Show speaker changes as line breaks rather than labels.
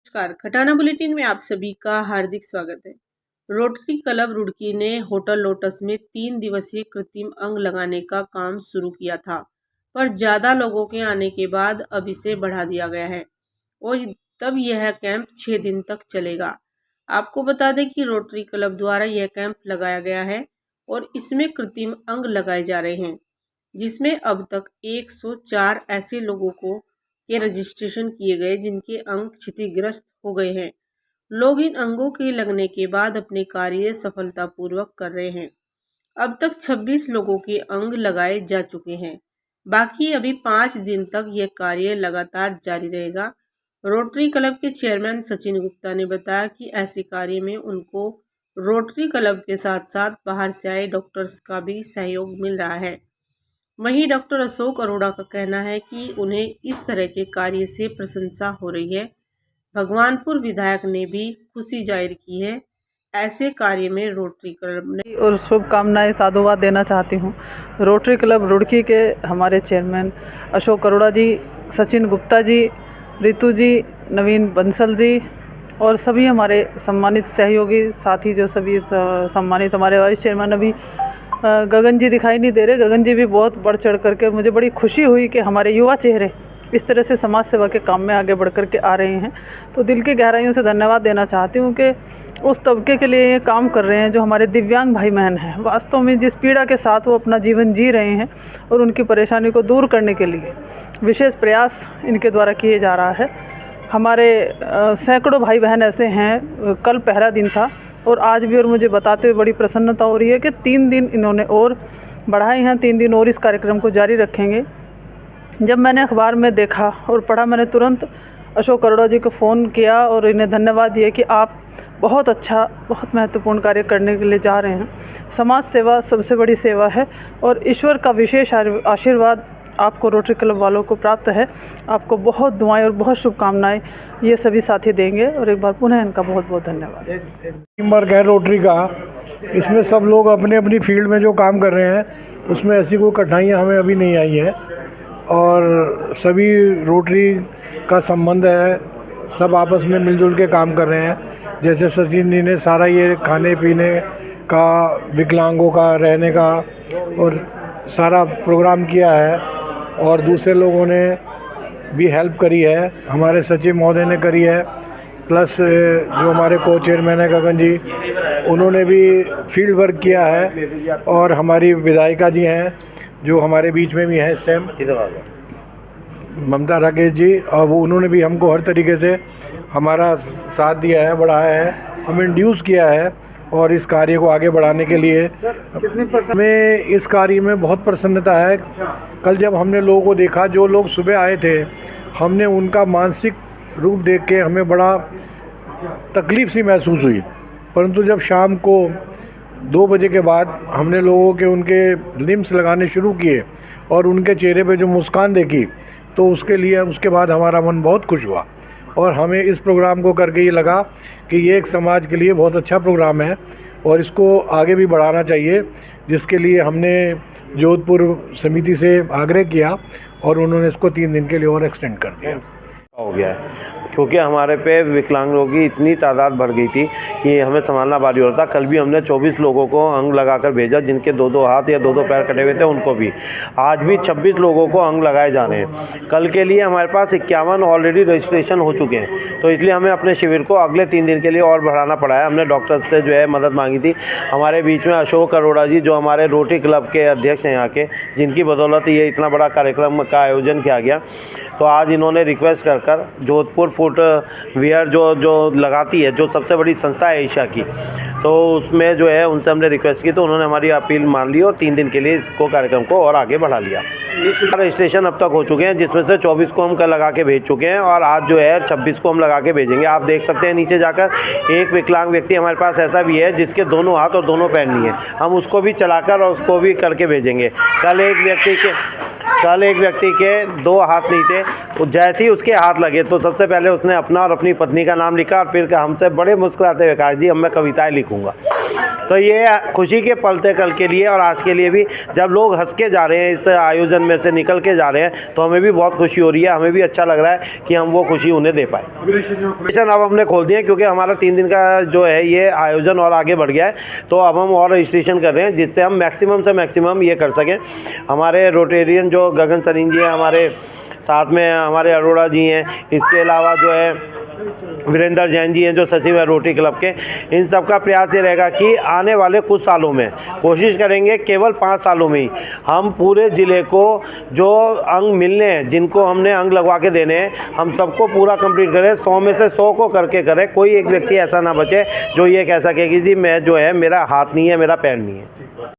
नमस्कार, खटाना बुलेटिन में आप सभी का हार्दिक स्वागत है। रोटरी क्लब रुड़की ने होटल लोटस में 3 दिवसीय कृत्रिम अंग लगाने का काम शुरू किया था, पर ज़्यादा लोगों के आने के बाद अब इसे बढ़ा दिया गया है और तब यह कैंप 6 दिन तक चलेगा। आपको बता दें कि रोटरी क्लब द्वारा यह कैंप लगाया गया है और इसमें कृत्रिम अंग लगाए जा रहे हैं, जिसमें अब तक 104 ऐसे लोगों को के रजिस्ट्रेशन किए गए जिनके अंग क्षतिग्रस्त हो गए हैं। लोग इन अंगों के लगने के बाद अपने कार्य सफलतापूर्वक कर रहे हैं। अब तक 26 लोगों के अंग लगाए जा चुके हैं। बाकी अभी 5 दिन तक यह कार्य लगातार जारी रहेगा। रोटरी क्लब के चेयरमैन सचिन गुप्ता ने बताया कि ऐसे कार्य में उनको रोटरी क्लब के साथ साथ बाहर से आए डॉक्टर्स का भी सहयोग मिल रहा है। वहीं डॉक्टर अशोक अरोड़ा का कहना है कि उन्हें इस तरह के कार्य से प्रशंसा हो रही है। भगवानपुर विधायक ने भी खुशी जाहिर की है ऐसे कार्य में रोटरी क्लब ने
और शुभकामनाएं साधुवाद देना चाहती हूँ। रोटरी क्लब रुड़की के हमारे चेयरमैन अशोक अरोड़ा जी, सचिन गुप्ता जी, रितु जी, नवीन बंसल जी और सभी हमारे सम्मानित सहयोगी साथी जो सभी सम्मानित हमारे वाइस चेयरमैन अभी गगन जी दिखाई नहीं दे रहे। गगन जी भी बहुत बढ़ चढ़ करके, मुझे बड़ी खुशी हुई कि हमारे युवा चेहरे इस तरह से समाज सेवा के काम में आगे बढ़ कर के आ रहे हैं। तो दिल की गहराइयों से धन्यवाद देना चाहती हूँ कि उस तबके के लिए ये काम कर रहे हैं जो हमारे दिव्यांग भाई बहन हैं। वास्तव में जिस पीड़ा के साथ वो अपना जीवन जी रहे हैं और उनकी परेशानी को दूर करने के लिए विशेष प्रयास इनके द्वारा किए जा रहा है। हमारे सैकड़ों भाई बहन ऐसे हैं। कल पहला दिन था और आज भी, और मुझे बताते हुए बड़ी प्रसन्नता हो रही है कि 3 दिन इन्होंने और बढ़ाए हैं। 3 दिन और इस कार्यक्रम को जारी रखेंगे। जब मैंने अखबार में देखा और पढ़ा, मैंने तुरंत अशोक अरोड़ा जी को फ़ोन किया और इन्हें धन्यवाद दिया कि आप बहुत अच्छा, बहुत महत्वपूर्ण कार्य करने के लिए जा रहे हैं। समाज सेवा सबसे बड़ी सेवा है और ईश्वर का विशेष आशीर्वाद आपको रोटरी क्लब वालों को प्राप्त है। आपको बहुत दुआएं और बहुत शुभकामनाएं ये सभी साथी देंगे और एक बार पुनः इनका बहुत बहुत धन्यवाद।
टीम वर्क है रोटरी का। इसमें सब लोग अपने अपनी फील्ड में जो काम कर रहे हैं उसमें ऐसी कोई कठिनाइयाँ हमें अभी नहीं आई हैं और सभी रोटरी का संबंध है। सब आपस में मिलजुल के काम कर रहे हैं। जैसे सचिन जी ने सारा ये खाने पीने का, विकलांगों का रहने का और सारा प्रोग्राम किया है और दूसरे लोगों ने भी हेल्प करी है। हमारे सचिव महोदय ने करी है, प्लस जो हमारे को चेयरमैन है गगन जी, उन्होंने भी फील्ड वर्क किया है। और हमारी विधायिका जी हैं जो हमारे बीच में भी हैं इस टाइम, ममता राकेश जी, और वो उन्होंने भी हमको हर तरीके से हमारा साथ दिया है, बढ़ाया है, हमें इंड्यूस किया है और इस कार्य को आगे बढ़ाने के लिए हमें इस कार्य में बहुत प्रसन्नता है। कल जब हमने लोगों को देखा, जो लोग सुबह आए थे, हमने उनका मानसिक रूप देख के हमें बड़ा तकलीफ़ सी महसूस हुई। परंतु जब शाम को 2 बजे के बाद हमने लोगों के उनके लिम्स लगाने शुरू किए और उनके चेहरे पे जो मुस्कान देखी, तो उसके बाद हमारा मन बहुत खुश हुआ और हमें इस प्रोग्राम को करके ये लगा कि ये एक समाज के लिए बहुत अच्छा प्रोग्राम है और इसको आगे भी बढ़ाना चाहिए, जिसके लिए हमने जोधपुर समिति से आग्रह किया और उन्होंने इसको 3 दिन के लिए और एक्सटेंड कर दिया।
हो गया है क्योंकि हमारे पे विकलांग लोगों की इतनी तादाद बढ़ गई थी कि हमें संभालना भारी हो रहा था। कल भी हमने 24 लोगों को अंग लगाकर भेजा, जिनके 2-2 हाथ या 2-2 पैर कटे हुए थे उनको भी। आज भी 26 लोगों को अंग लगाए जाने हैं। कल के लिए हमारे पास 51 ऑलरेडी रजिस्ट्रेशन हो चुके हैं, तो इसलिए हमें अपने शिविर को अगले 3 दिन के लिए और बढ़ाना पड़ा है। हमने डॉक्टर से जो है मदद मांगी थी। हमारे बीच में अशोक अरोड़ा जी, जो हमारे रोटरी क्लब के अध्यक्ष हैं यहाँ के, जिनकी बदौलत ये इतना बड़ा कार्यक्रम का आयोजन किया गया। तो आज इन्होंने रिक्वेस्ट कर जोधपुर फुटवियर जो लगाती है, जो सबसे बड़ी संस्था है एशिया की, तो उसमें जो है उनसे हमने रिक्वेस्ट की, तो उन्होंने हमारी अपील मान ली और 3 दिन के लिए इसको कार्यक्रम को और आगे बढ़ा लिया। रजिस्ट्रेशन अब तक हो चुके हैं, जिसमें से 24 को हम कल लगा के भेज चुके हैं और आज जो है 26 को हम लगा के भेजेंगे। आप देख सकते हैं नीचे जाकर, एक विकलांग व्यक्ति हमारे पास ऐसा भी है जिसके 2 हाथ और 2 पैर नहीं है। हम उसको भी चलाकर और उसको भी करके भेजेंगे। कल एक व्यक्ति के कल एक व्यक्ति के 2 हाथ नहीं थे, तो जैसे ही उसके हाथ लगे तो सबसे पहले उसने अपना और अपनी पत्नी का नाम लिखा और फिर हमसे बड़े मुस्कुराते हुए कहा, जी अब मैं कविताएँ लिखूँगा। तो ये खुशी के पल थे कल के लिए और आज के लिए भी। जब लोग हंस के जा रहे हैं, इस आयोजन में से निकल के जा रहे हैं, तो हमें भी बहुत खुशी हो रही है। हमें भी अच्छा लग रहा है कि हम वो खुशी उन्हें दे पाए। रजिस्ट्रेशन अब हमने खोल दिए क्योंकि हमारा 3 दिन का जो है ये आयोजन और आगे बढ़ गया है, तो अब हम और रजिस्ट्रेशन कर रहे हैं जिससे हम मैक्सिमम से मैक्सिमम ये कर सकें। हमारे रोटेरियन जो गगन सरीन जी हैं, हमारे साथ में हमारे अरोड़ा जी हैं, इसके अलावा जो है वीरेंद्र जैन जी हैं जो सचिव है रोटरी क्लब के, इन सब का प्रयास ये रहेगा कि आने वाले कुछ सालों में कोशिश करेंगे, केवल 5 सालों में ही हम पूरे ज़िले को जो अंग मिलने हैं, जिनको हमने अंग लगवा के देने हैं, हम सबको पूरा कंप्लीट करें। 100 में से 100 को करके करें। कोई एक व्यक्ति ऐसा ना बचे जो ये कह सके कि जी मैं जो है मेरा हाथ नहीं है, मेरा पैर नहीं है।